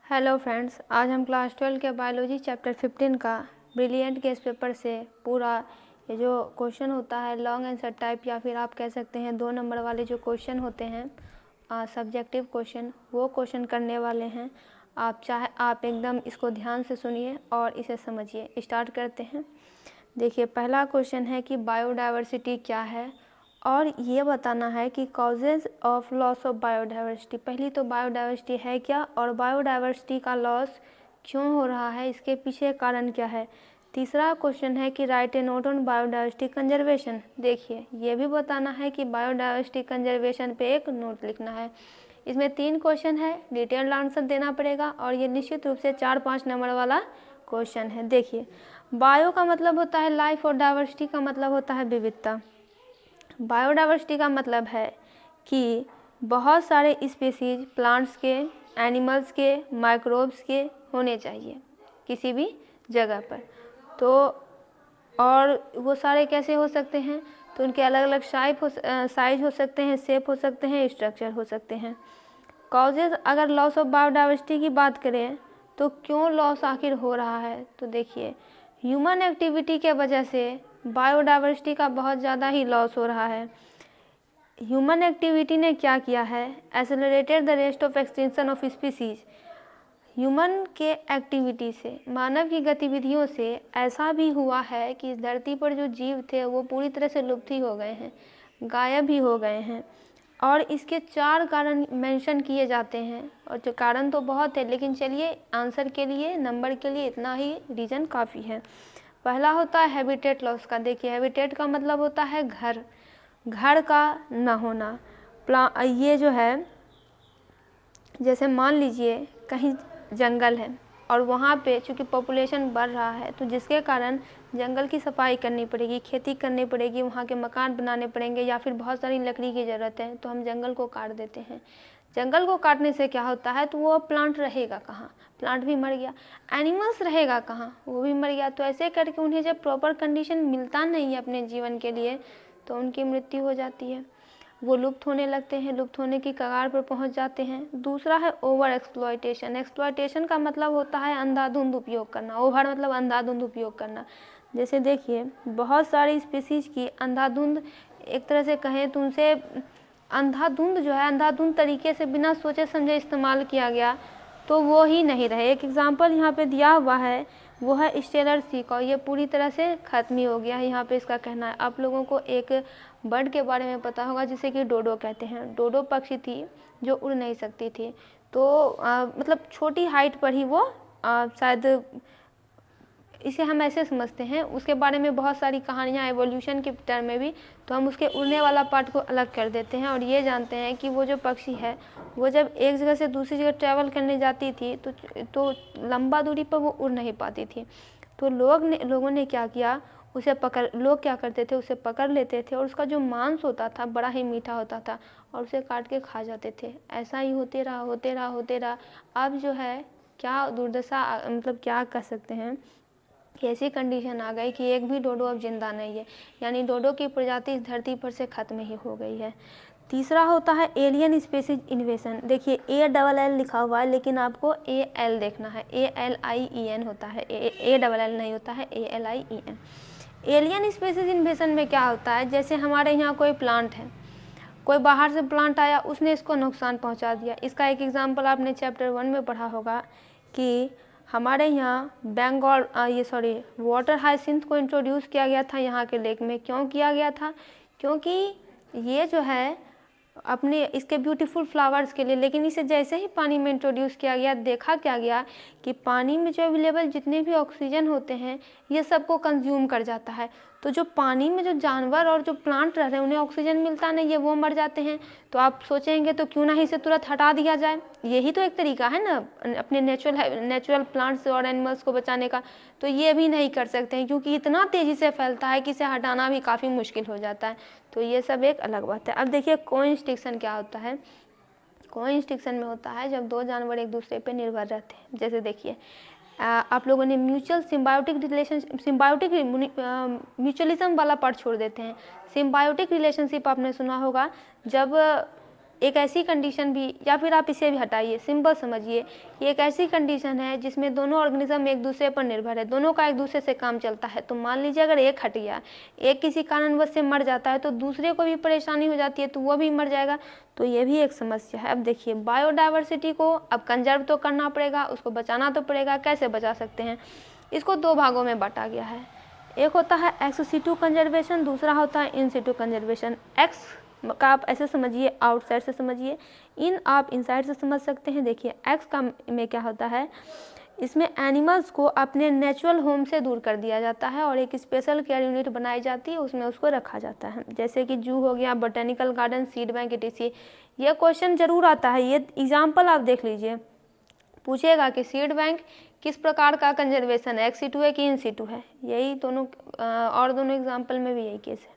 Hello friends, आज हम class 12 के बायोलॉजी चैप्टर 15 का ब्रिलियंट केस पेपर से पूरा ये जो क्वेश्चन होता है लॉन्ग आंसर टाइप या फिर आप कह सकते हैं 2 नंबर वाले जो क्वेश्चन होते हैं सब्जेक्टिव क्वेश्चन, वो क्वेश्चन करने वाले हैं। आप एकदम इसको ध्यान से सुनिए और इसे समझिए। स्टार्ट करते हैं। देखिए, पहला क्वेश्चन है कि बायोडाइवर्सिटी क्या है और ये बताना है कि causes of loss of biodiversity. पहली तो बायोडाइवर्सिटी है क्या और बायोडाइवर्सिटी का लॉस क्यों हो रहा है, इसके पीछे कारण क्या है। तीसरा क्वेश्चन है कि right A note on biodiversity conservation. देखिए, ये भी बताना है कि बायोडाइवर्सिटी कंजर्वेशन पे एक नोट लिखना है। इसमें 3 क्वेश्चन है, डिटेल्ड आंसर देना पड़ेगा और ये निश्चित रूप से 4-5 नंबर वाला क्वेश्चन है। देखिए, बायो का मतलब होता है लाइफ और डाइवर्सिटी का मतलब होता है विविधता। बायोडाइवर्सिटी का मतलब है कि बहुत सारे स्पीसीज प्लांट्स के, एनिमल्स के, माइक्रोब्स के होने चाहिए किसी भी जगह पर। तो और वो सारे कैसे हो सकते हैं, तो उनके अलग अलग साइज हो सकते हैं, शेप हो सकते हैं, स्ट्रक्चर हो सकते हैं। कॉजेज, अगर लॉस ऑफ बायोडाइवर्सिटी की बात करें तो क्यों लॉस आखिर हो रहा है, तो देखिए ह्यूमन एक्टिविटी के वजह से बायोडाइवर्सिटी का बहुत ज़्यादा ही लॉस हो रहा है। ह्यूमन एक्टिविटी ने क्या किया है, accelerated the rate of extension of species. Human के एक्टिविटी से, मानव की गतिविधियों से ऐसा भी हुआ है कि इस धरती पर जो जीव थे वो पूरी तरह से लुप्त ही हो गए हैं, गायब ही हो गए हैं। और इसके 4 कारण मेंशन किए जाते हैं और जो कारण तो बहुत है, लेकिन चलिए आंसर के लिए, नंबर के लिए इतना ही रीज़न काफ़ी है। पहला होता है हैबिटेट लॉस का। देखिए, हैबिटेट का मतलब होता है घर, घर का ना होना। ये जो है, जैसे मान लीजिए कहीं जंगल है और वहाँ पे चूँकि पॉपुलेशन बढ़ रहा है तो जिसके कारण जंगल की सफाई करनी पड़ेगी, खेती करनी पड़ेगी, वहाँ के मकान बनाने पड़ेंगे या फिर बहुत सारी लकड़ी की ज़रूरत है, तो हम जंगल को काट देते हैं। जंगल को काटने से क्या होता है, तो वो प्लांट रहेगा कहाँ, प्लांट भी मर गया। एनिमल्स रहेगा कहाँ, वो भी मर गया। तो ऐसे करके उन्हें जब प्रॉपर कंडीशन मिलता नहीं है अपने जीवन के लिए तो उनकी मृत्यु हो जाती है, वो लुप्त होने लगते हैं, लुप्त होने की कगार पर पहुंच जाते हैं। दूसरा है ओवर एक्सप्लॉयटेशन। एक्सप्लॉयटेशन का मतलब होता है अंधाधुंध उपयोग करना। ओवर मतलब अंधाधुंध उपयोग करना। जैसे देखिए, बहुत सारी स्पीसीज की अंधाधुंध, एक तरह से कहें तो उनसे अंधाधुंध जो है, अंधाधुंध तरीके से बिना सोचे समझे इस्तेमाल किया गया तो वो ही नहीं रहे। एक एग्जांपल यहाँ पे दिया हुआ है, वो है स्टेलर सीक, और ये पूरी तरह से ख़त्म ही हो गया है, यहाँ पे इसका कहना है। आप लोगों को एक बर्ड के बारे में पता होगा जिसे कि डोडो कहते हैं। डोडो पक्षी थी जो उड़ नहीं सकती थी, तो मतलब छोटी हाइट पर ही वो शायद, इसे हम ऐसे समझते हैं। उसके बारे में बहुत सारी कहानियाँ एवोल्यूशन के टर्म में भी, तो हम उसके उड़ने वाला पार्ट को अलग कर देते हैं और ये जानते हैं कि वो जो पक्षी है वो जब एक जगह से दूसरी जगह ट्रैवल करने जाती थी तो लंबा दूरी पर वो उड़ नहीं पाती थी। तो लोगों ने क्या किया, लोग क्या करते थे, उसे पकड़ लेते थे और उसका जो मांस होता था बड़ा ही मीठा होता था और उसे काट के खा जाते थे। ऐसा ही होते रहा। अब जो है क्या दुर्दशा, मतलब क्या कह सकते हैं, ऐसी कंडीशन आ गई कि एक भी डोडो अब जिंदा नहीं है, यानी डोडो की प्रजाति इस धरती पर से खत्म ही हो गई है। तीसरा होता है एलियन स्पीसीज इन्वेशन। देखिए, ALL लिखा हुआ है लेकिन आपको AL देखना है, ALIEN होता है, ALL नहीं होता है, ALIEN। एलियन स्पीसीज इन्वेशन में क्या होता है, जैसे हमारे यहाँ कोई प्लांट है, कोई बाहर से प्लांट आया, उसने इसको नुकसान पहुँचा दिया। इसका एक एग्जाम्पल आपने चैप्टर 1 में पढ़ा होगा कि हमारे यहाँ वाटर हाइसिंथ को इंट्रोड्यूस किया गया था यहाँ के लेक में। क्यों किया गया था, क्योंकि ये जो है अपने इसके ब्यूटीफुल फ्लावर्स के लिए, लेकिन इसे जैसे ही पानी में इंट्रोड्यूस किया गया, देखा क्या गया कि पानी में जो अवेलेबल जितने भी ऑक्सीजन होते हैं ये सबको कंज्यूम कर जाता है। तो जो पानी में जो जानवर और जो प्लांट रह रहे हैं उन्हें ऑक्सीजन मिलता नहीं है, वो मर जाते हैं। तो आप सोचेंगे तो क्यों ना इसे तुरंत हटा दिया जाए, यही तो एक तरीका है ना अपने नेचुरल प्लांट्स और एनिमल्स को बचाने का। तो ये भी नहीं कर सकते हैं क्योंकि इतना तेज़ी से फैलता है कि इसे हटाना भी काफ़ी मुश्किल हो जाता है। तो ये सब एक अलग बात है। अब देखिए कोइंस्टिक्शन क्या होता है। कोइंस्टिक्शन में होता है जब 2 जानवर एक दूसरे पे निर्भर रहते हैं। जैसे देखिए, आप लोगों ने म्यूचुअलिज्म वाला पार्ट छोड़ देते हैं। सिम्बायोटिक रिलेशनशिप आपने सुना होगा, जब एक ऐसी कंडीशन भी, या फिर आप इसे भी हटाइए, सिंपल समझिए, ये एक ऐसी कंडीशन है जिसमें दोनों ऑर्गेनिज्म एक दूसरे पर निर्भर है, दोनों का एक दूसरे से काम चलता है। तो मान लीजिए अगर एक हट गया, एक किसी कारणवश से मर जाता है तो दूसरे को भी परेशानी हो जाती है, तो वो भी मर जाएगा, तो ये भी एक समस्या है। अब देखिए, बायोडाइवर्सिटी को अब कंजर्व तो करना पड़ेगा, उसको बचाना तो पड़ेगा। कैसे बचा सकते हैं? इसको दो भागों में बांटा गया है। एक होता है एक्स सिटू कंजर्वेशन, दूसरा होता है इन सिटू कंजर्वेशन। एक्स का आप ऐसे समझिए, आउटसाइड से समझिए, इन आप इनसाइड से समझ सकते हैं। देखिए, एक्स का में क्या होता है, इसमें एनिमल्स को अपने नेचुरल होम से दूर कर दिया जाता है और एक स्पेशल केयर यूनिट बनाई जाती है, उसमें उसको रखा जाता है, जैसे कि जू हो गया, botanical garden, seed bank, etc। ये क्वेश्चन जरूर आता है, ये एग्जाम्पल आप देख लीजिए, पूछेगा कि सीड बैंक किस प्रकार का कंजर्वेशन है, एक्स सिटू है कि इन सिटू है, यही दोनों और दोनों एग्जाम्पल में भी यही केस है।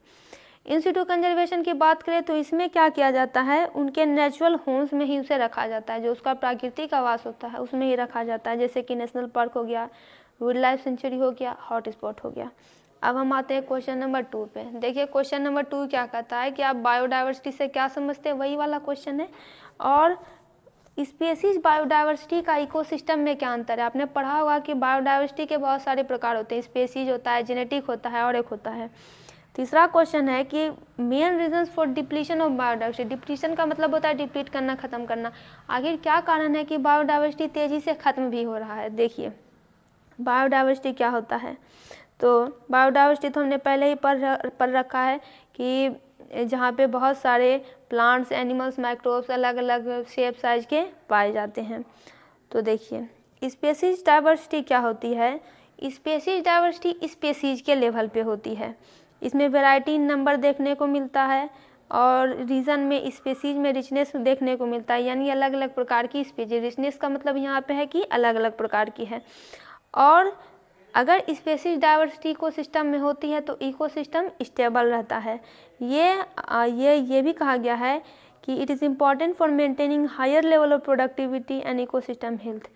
इन सिटू कंजर्वेशन की बात करें तो इसमें क्या किया जाता है, उनके नेचुरल होम्स में ही उसे रखा जाता है, जो उसका प्राकृतिक आवास होता है उसमें ही रखा जाता है, जैसे कि नेशनल पार्क हो गया, वाइल्ड लाइफ सेंचुरी हो गया, हॉट स्पॉट हो गया। अब हम आते हैं क्वेश्चन नंबर 2 पे। देखिए, क्वेश्चन नंबर 2 क्या कहता है कि आप बायोडाइवर्सिटी से क्या समझते हैं, वही वाला क्वेश्चन है। और स्पेसीज बायोडाइवर्सिटी का इकोसिस्टम में क्या अंतर है? आपने पढ़ा होगा कि बायोडाइवर्सिटी के बहुत सारे प्रकार होते हैं, स्पेसीज होता है, जेनेटिक होता है और एक होता है। तीसरा क्वेश्चन है कि main reasons for depletion of biodiversity. Depletion का मतलब होता है डिप्लीट करना, खत्म करना। आखिर क्या कारण है कि बायोडाइवर्सिटी तेजी से खत्म भी हो रहा है? देखिए, बायोडाइवर्सिटी क्या होता है, तो बायोडाइवर्सिटी तो हमने पहले ही पढ़ रखा है कि जहाँ पे बहुत सारे प्लांट्स, एनिमल्स, माइक्रोब्स अलग अलग शेप साइज के पाए जाते हैं। तो देखिए, स्पेसीज डाइवर्सिटी क्या होती है? स्पेसीज डाइवर्सिटी स्पेसीज के लेवल पे होती है, इसमें वैरायटी नंबर देखने को मिलता है और रीजन में स्पेसीज में रिचनेस देखने को मिलता है, यानी अलग अलग प्रकार की स्पीसीज। रिचनेस का मतलब यहाँ पे है कि अलग अलग प्रकार की है। और अगर स्पेसीज डाइवर्सिटी इकोसिस्टम में होती है तो इकोसिस्टम स्टेबल रहता है। ये भी कहा गया है कि it is important for maintaining higher level of productivity and ecosystem health.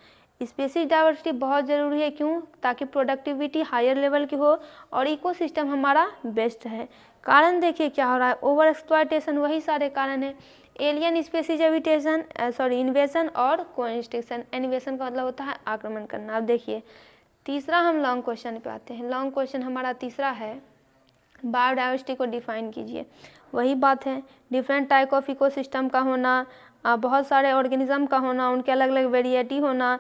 Species diversity बहुत ज़रूरी है, क्यों? ताकि प्रोडक्टिविटी हायर लेवल की हो और इकोसिस्टम हमारा बेस्ट है। कारण देखिए क्या हो रहा है, ओवर एक्सप्लॉयटेशन, वही सारे कारण है। एलियन स्पेसीज इन्वेशन और कोएक्सटिंक्शन। इन्वेशन का मतलब होता है आक्रमण करना। अब देखिए, तीसरा हम लॉन्ग क्वेश्चन पे आते हैं। लॉन्ग क्वेश्चन हमारा तीसरा है, बायोडाइवर्सिटी को डिफाइन कीजिए। वही बात है, डिफरेंट टाइप ऑफ इकोसिस्टम का होना, बहुत सारे ऑर्गेनिज्म का होना, उनके अलग अलग वेरिएटी होना,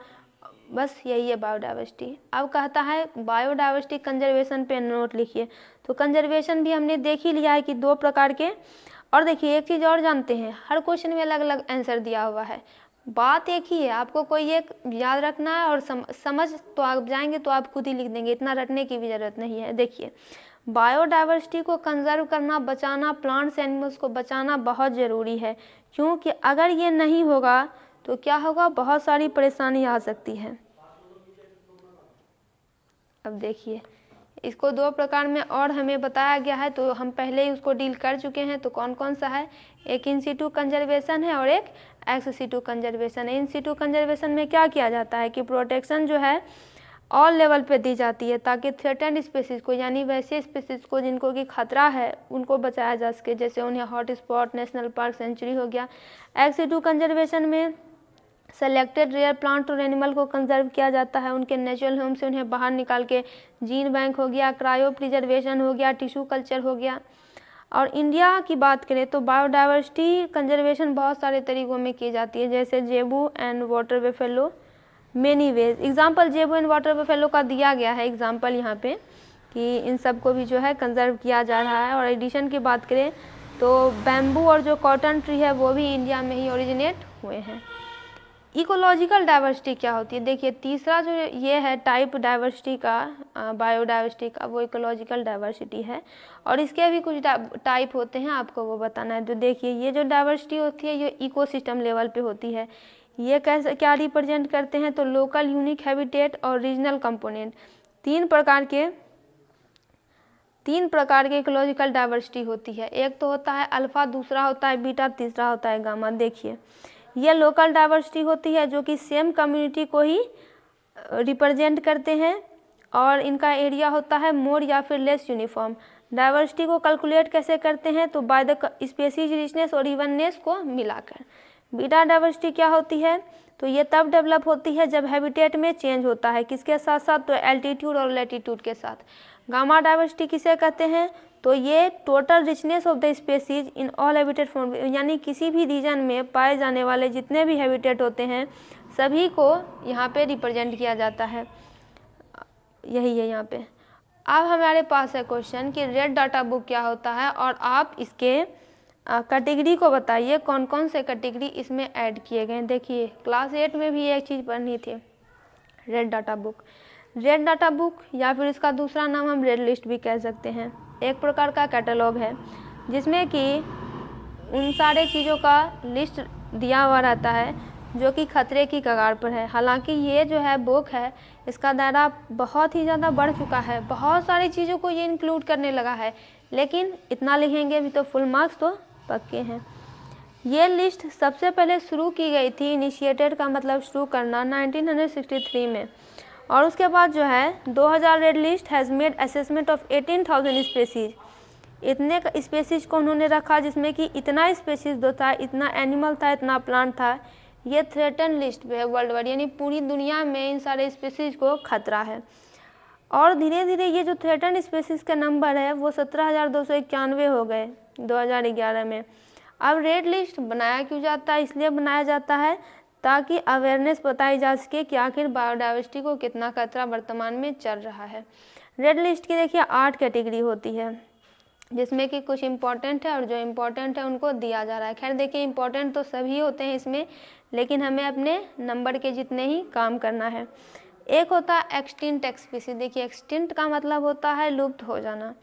बस यही है बायोडाइवर्सिटी। अब कहता है बायोडाइवर्सिटी कंजर्वेशन पे नोट लिखिए। तो कंजर्वेशन भी हमने देख ही लिया है कि दो प्रकार के। और देखिए, एक चीज़ और जानते हैं, हर क्वेश्चन में अलग अलग आंसर दिया हुआ है, बात एक ही है, आपको कोई एक याद रखना है और समझ तो आप जाएंगे तो आप खुद ही लिख देंगे, इतना रटने की भी ज़रूरत नहीं है। देखिए, बायोडाइवर्सिटी को कंजर्व करना, बचाना, प्लांट्स एनिमल्स को बचाना बहुत ज़रूरी है, क्योंकि अगर ये नहीं होगा तो क्या होगा, बहुत सारी परेशानी आ सकती है। अब देखिए, इसको दो प्रकार में और हमें बताया गया है, तो हम पहले ही उसको डील कर चुके हैं। तो कौन कौन सा है? एक इन सिटू कंजर्वेशन है और एक एक्स सिटू कंजर्वेशन है। इन सिटू कंजर्वेशन में क्या किया जाता है कि प्रोटेक्शन जो है ऑल लेवल पे दी जाती है, ताकि थ्रेटेंड स्पीसीज को, यानी वैसे स्पीसीज को जिनको कि खतरा है, उनको बचाया जा सके, जैसे उन्हें hot spot, national park, sanctuary हो गया। एक्स सिटू कंजर्वेशन में सेलेक्टेड रेयर प्लांट और एनिमल को कंजर्व किया जाता है, उनके नेचुरल होम से उन्हें बाहर निकाल के। जीन बैंक हो गया, क्रायो प्रिजर्वेशन हो गया, टिश्यू कल्चर हो गया। और इंडिया की बात करें तो बायोडाइवर्सिटी कंजर्वेशन बहुत सारे तरीक़ों में की जाती है, जैसे जेबू and water buffalo, many ways. Example जेबू एंड वाटर बफेलो का दिया गया है एग्जाम्पल यहाँ पे, कि इन सब को भी जो है कंजर्व किया जा रहा है। और एडिशन की बात करें तो बैम्बू और जो कॉटन ट्री है वो भी इंडिया में ही ओरिजिनेट हुए हैं। इकोलॉजिकल डाइवर्सिटी क्या होती है? देखिए, तीसरा जो ये है टाइप डाइवर्सिटी का, बायोडाइवर्सिटी का, वो इकोलॉजिकल डाइवर्सिटी है। और इसके भी कुछ टाइप होते हैं, आपको वो बताना है। तो देखिए, ये जो डाइवर्सिटी होती है ये इकोसिस्टम लेवल पे होती है। ये कैसे क्या रिप्रेजेंट करते हैं? तो लोकल, यूनिक हैबिटेट और रीजनल कंपोनेंट, तीन प्रकार के इकोलॉजिकल डाइवर्सिटी होती है। एक तो होता है अल्फा, दूसरा होता है बीटा, तीसरा होता है गामा। देखिए, ये लोकल डाइवर्सिटी होती है जो कि सेम कम्युनिटी को ही रिप्रेजेंट करते हैं और इनका एरिया होता है मोर या फिर लेस यूनिफॉर्म। डाइवर्सिटी को कैलकुलेट कैसे करते हैं, तो बाय द स्पेसीज रिचनेस और इवननेस को मिलाकर। बीटा डाइवर्सिटी क्या होती है, तो ये तब डेवलप होती है जब हैबिटेट में चेंज होता है, किसके साथ साथ, तो एल्टीट्यूड और लैटीट्यूड के साथ। गामा डाइवर्सिटी किसे कहते हैं, तो ये total richness of the species in all habitat form, यानी किसी भी रीजन में पाए जाने वाले जितने भी हैबिटेट होते हैं सभी को यहाँ पे रिप्रेजेंट किया जाता है, यही है यहाँ पे। अब हमारे पास है क्वेश्चन कि रेड डाटा बुक क्या होता है, और आप इसके कैटेगरी को बताइए कौन कौन से कैटेगरी इसमें ऐड किए गए। देखिए क्लास 8 में भी एक चीज़ पढ़नी थी, red data book. Red data book या फिर इसका दूसरा नाम हम रेड लिस्ट भी कह सकते हैं, एक प्रकार का कैटलॉग है जिसमें कि उन सारे चीज़ों का लिस्ट दिया हुआ रहता है जो कि खतरे की कगार पर है। हालांकि ये जो है बुक है इसका दायरा बहुत ही ज़्यादा बढ़ चुका है, बहुत सारी चीज़ों को ये इंक्लूड करने लगा है, लेकिन इतना लिखेंगे भी तो फुल मार्क्स तो पक्के हैं। ये लिस्ट सबसे पहले शुरू की गई थी, इनिशिएटेड का मतलब शुरू करना, 1963 में, और उसके बाद जो है 2000 red list has made assessment of 18,000 species. इतने स्पेसीज को उन्होंने रखा जिसमें कि इतना स्पेसीज दो था, इतना एनिमल था, इतना प्लांट था। ये थ्रेटन लिस्ट पे है वर्ल्ड वाइड, यानी पूरी दुनिया में इन सारे स्पेसीज को खतरा है। और धीरे धीरे ये जो थ्रेटन स्पेसीज का नंबर है वो 17,291 हो गए 2011 में। अब रेड लिस्ट बनाया क्यों जाता है, इसलिए बनाया जाता है ताकि अवेयरनेस बताई जा सके कि आखिर बायोडाइवर्सिटी को कितना खतरा वर्तमान में चल रहा है। रेड लिस्ट की देखिए 8 कैटेगरी होती है जिसमें कि कुछ इम्पॉर्टेंट है और जो इम्पॉर्टेंट है उनको दिया जा रहा है। खैर देखिए इम्पॉर्टेंट तो सभी होते हैं इसमें, लेकिन हमें अपने नंबर के जितने ही काम करना है। एक होता है एक्सटिंक्ट स्पीसीज। देखिए एक्सटिंक्ट का मतलब होता है लुप्त हो जाना,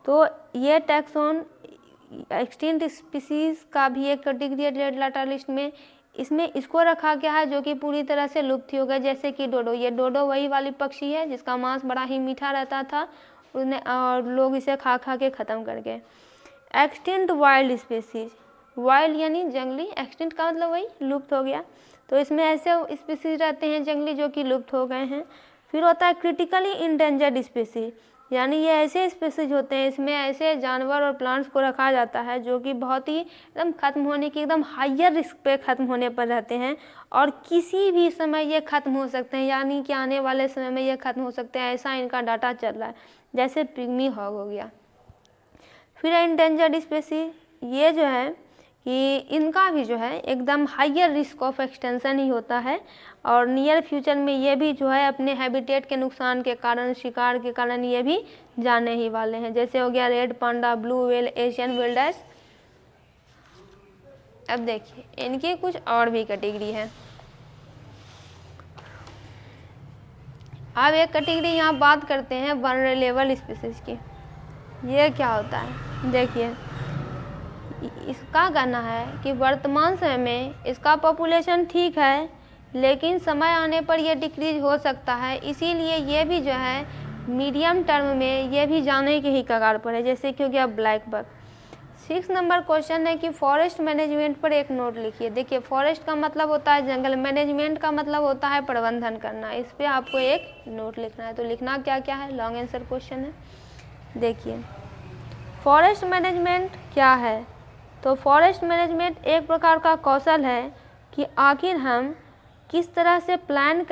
तो ये टैक्सोन एक्सटिंक्ट स्पीसीज का भी एक कैटेगरी है रेड डाटा लिस्ट में। इसमें इसको रखा गया है जो कि पूरी तरह से लुप्त हो गए, जैसे कि डोडो। ये डोडो वही वाली पक्षी है जिसका मांस बड़ा ही मीठा रहता था और लोग इसे खा खा के ख़त्म कर गए। एक्सटिंक्ट वाइल्ड स्पीसीज, वाइल्ड यानी जंगली, एक्सटिंक्ट का मतलब वही लुप्त हो गया, तो इसमें ऐसे स्पीसीज रहते हैं जंगली जो कि लुप्त हो गए हैं। फिर होता है क्रिटिकली इंडेंजर्ड स्पीसीज, यानी ये ऐसे स्पीसीज होते हैं, इसमें ऐसे जानवर और प्लांट्स को रखा जाता है जो कि बहुत ही एकदम ख़त्म होने की, एकदम हायर रिस्क पे ख़त्म होने पर रहते हैं और किसी भी समय ये ख़त्म हो सकते हैं, यानी कि आने वाले समय में ये ख़त्म हो सकते हैं, ऐसा इनका डाटा चल रहा है, जैसे पिग्मी हॉग हो गया। फिर एंडेंजर्ड स्पीसीज, ये जो है कि इनका भी जो है एकदम हायर रिस्क ऑफ एक्सटेंशन ही होता है और नियर फ्यूचर में ये भी जो है अपने हैबिटेट के नुकसान के कारण, शिकार के कारण ये भी जाने ही वाले हैं, जैसे हो गया red panda, blue whale, Asian विल्डर्स। अब देखिए इनकी कुछ और भी कैटेगरी है। अब एक कैटेगरी यहाँ बात करते हैं वनरेबल स्पीसीज की। ये क्या होता है, देखिए इसका कहना है कि वर्तमान समय में इसका पॉपुलेशन ठीक है, लेकिन समय आने पर यह डिक्रीज हो सकता है, इसीलिए ये भी जो है मीडियम टर्म में ये भी जाने के ही कगार पर है, जैसे कि हो गया ब्लैक बक। 6 नंबर क्वेश्चन है कि फॉरेस्ट मैनेजमेंट पर एक नोट लिखिए। देखिए फॉरेस्ट का मतलब होता है जंगल, मैनेजमेंट का मतलब होता है प्रबंधन करना, इस पर आपको एक नोट लिखना है। तो लिखना क्या क्या है, लॉन्ग आंसर क्वेश्चन है। देखिए फॉरेस्ट मैनेजमेंट क्या है, तो फॉरेस्ट मैनेजमेंट एक प्रकार का कौशल है कि आखिर हम किस तरह से प्लान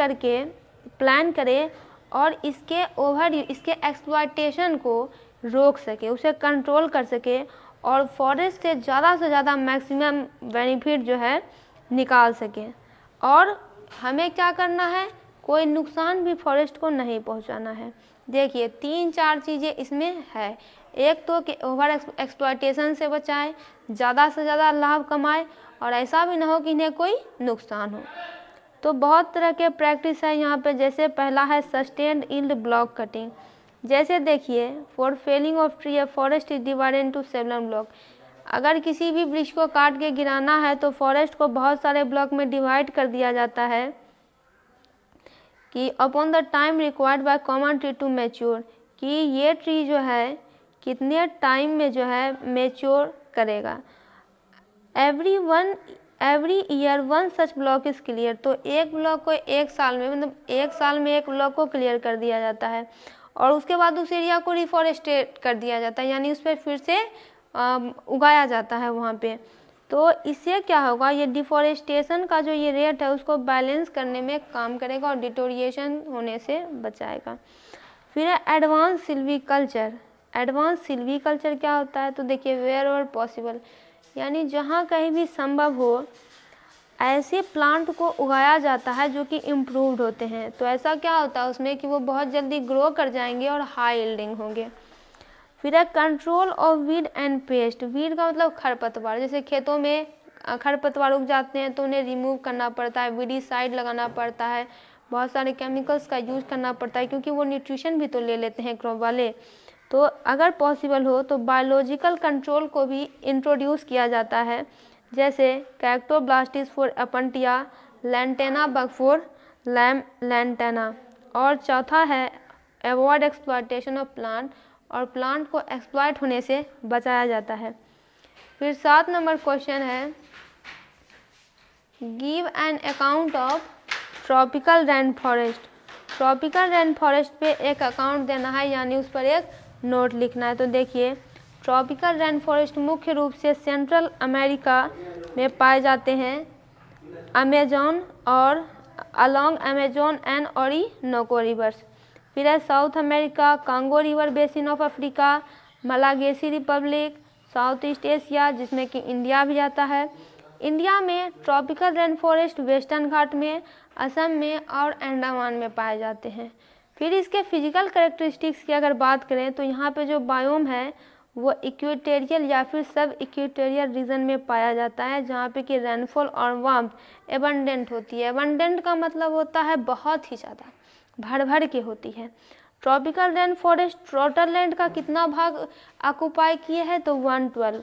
करें और इसके एक्सप्लॉयटेशन को रोक सके, उसे कंट्रोल कर सके और फॉरेस्ट से ज़्यादा मैक्सिमम बेनिफिट जो है निकाल सके। और हमें क्या करना है, कोई नुकसान भी फॉरेस्ट को नहीं पहुंचाना है। देखिए 3-4 चीज़ें इसमें है, एक तो कि ओवर एक्सप्लॉयटेशन से बचाएं, ज़्यादा से ज़्यादा लाभ कमाएं और ऐसा भी ना हो कि इन्हें कोई नुकसान हो। तो बहुत तरह के प्रैक्टिस है यहाँ पे, जैसे पहला है सस्टेन्ड यील्ड ब्लॉक कटिंग। जैसे देखिए for felling of tree a forest is divided into several block. अगर किसी भी वृक्ष को काट के गिराना है तो फॉरेस्ट को बहुत सारे ब्लॉक में डिवाइड कर दिया जाता है कि upon the time required by common tree to mature, कि ये ट्री जो है कितने टाइम में जो है मैच्योर करेगा। Every year 1 such block is clear. तो एक ब्लॉक को 1 साल में, मतलब 1 साल में एक ब्लॉक को क्लियर कर दिया जाता है। और उसके बाद उस एरिया को रिफॉरेस्टेट कर दिया जाता है, यानी उस पर फिर से उगाया जाता है वहाँ पे। तो इससे क्या होगा, ये डिफॉरेस्टेशन का जो ये रेट है उसको बैलेंस करने में काम करेगा और डिटोरिएशन होने से बचाएगा। फिर है एडवांस सिल्वीकल्चर। एडवांस सिल्वीकल्चर क्या होता है, तो देखिए वेयर और पॉसिबल, यानी जहाँ कहीं भी संभव हो ऐसे प्लांट को उगाया जाता है जो कि इम्प्रूव्ड होते हैं। तो ऐसा क्या होता है उसमें कि वो बहुत जल्दी ग्रो कर जाएंगे और हाई यील्डिंग होंगे। फिर है control of weed and paste. Weed का मतलब खरपतवार, जैसे खेतों में खरपतवार उग जाते हैं तो उन्हें रिमूव करना पड़ता है, वीडिसाइड लगाना पड़ता है, बहुत सारे केमिकल्स का यूज करना पड़ता है, क्योंकि वो न्यूट्रिशन भी तो ले लेते हैं क्रॉप वाले। तो अगर पॉसिबल हो तो बायोलॉजिकल कंट्रोल को भी इंट्रोड्यूस किया जाता है, जैसे Cactoblastis for Opuntia, Lantana bug for Lantana. और चौथा है अवॉइड एक्सप्लॉयटेशन ऑफ प्लांट, और प्लांट को एक्सप्लॉयट होने से बचाया जाता है। फिर 7 नंबर क्वेश्चन है give an account of tropical rain forest. Tropical rain forest पे एक अकाउंट देना है, यानी उस पर एक नोट लिखना है। तो देखिए ट्रॉपिकल रेन फॉरेस्ट मुख्य रूप से सेंट्रल अमेरिका में पाए जाते हैं, अमेजोन और along Amazon and Orinoco rivers. फिर है South America, Congo river basin of Africa, Malagasy Republic, South East Asia जिसमें कि इंडिया भी आता है। इंडिया में tropical rain forest western Ghat में, असम में और अंडमान में पाए जाते हैं। फिर इसके फिजिकल कैरेक्टरिस्टिक्स की अगर बात करें तो यहाँ पे जो बायोम है वो इक्वेटोरियल या फिर सब इक्वेटोरियल रीजन में पाया जाता है, जहाँ पे कि रेनफॉल और वार्मथ एबंडेंट होती है। एबंडेंट का मतलब होता है बहुत ही ज़्यादा, भर भर के होती है। Tropical rain forest total land का कितना भाग ऑक्युपाई किए है, तो 112,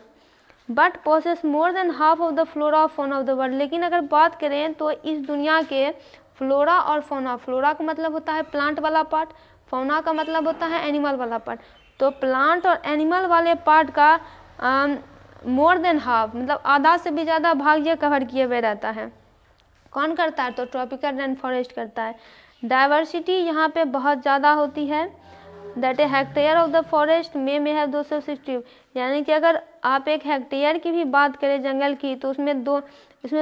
but possess more than half of the flora of fauna of the world. लेकिन अगर बात करें तो इस दुनिया के फ्लोरा और फौना, फ्लोरा का मतलब होता है प्लांट वाला पार्ट, फौना का मतलब होता है एनिमल वाला पार्ट, तो प्लांट और एनिमल वाले पार्ट का मोर देन हाफ मतलब आधा से भी ज़्यादा भाग ये कवर किए हुए रहता है। कौन करता है, तो ट्रॉपिकल रेन फॉरेस्ट करता है। डाइवर्सिटी यहाँ पे बहुत ज़्यादा होती है, that A hectare of the forest में हैव 260, यानी कि अगर आप एक हेक्टेयर की भी बात करें जंगल की तो उसमें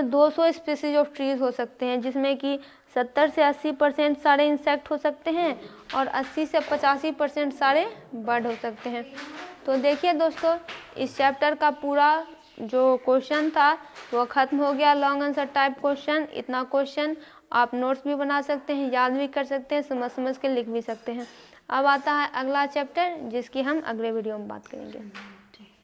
200 स्पीसीज ऑफ ट्रीज हो सकते हैं, जिसमें कि 70 से 80% सारे इंसेक्ट हो सकते हैं और 80 से 85% सारे बर्ड हो सकते हैं। तो देखिए दोस्तों इस चैप्टर का पूरा जो क्वेश्चन था वो ख़त्म हो गया, लॉन्ग आंसर टाइप क्वेश्चन। इतना क्वेश्चन आप नोट्स भी बना सकते हैं, याद भी कर सकते हैं, समझ समझ के लिख भी सकते हैं। अब आता है अगला चैप्टर जिसकी हम अगले वीडियो में बात करेंगे।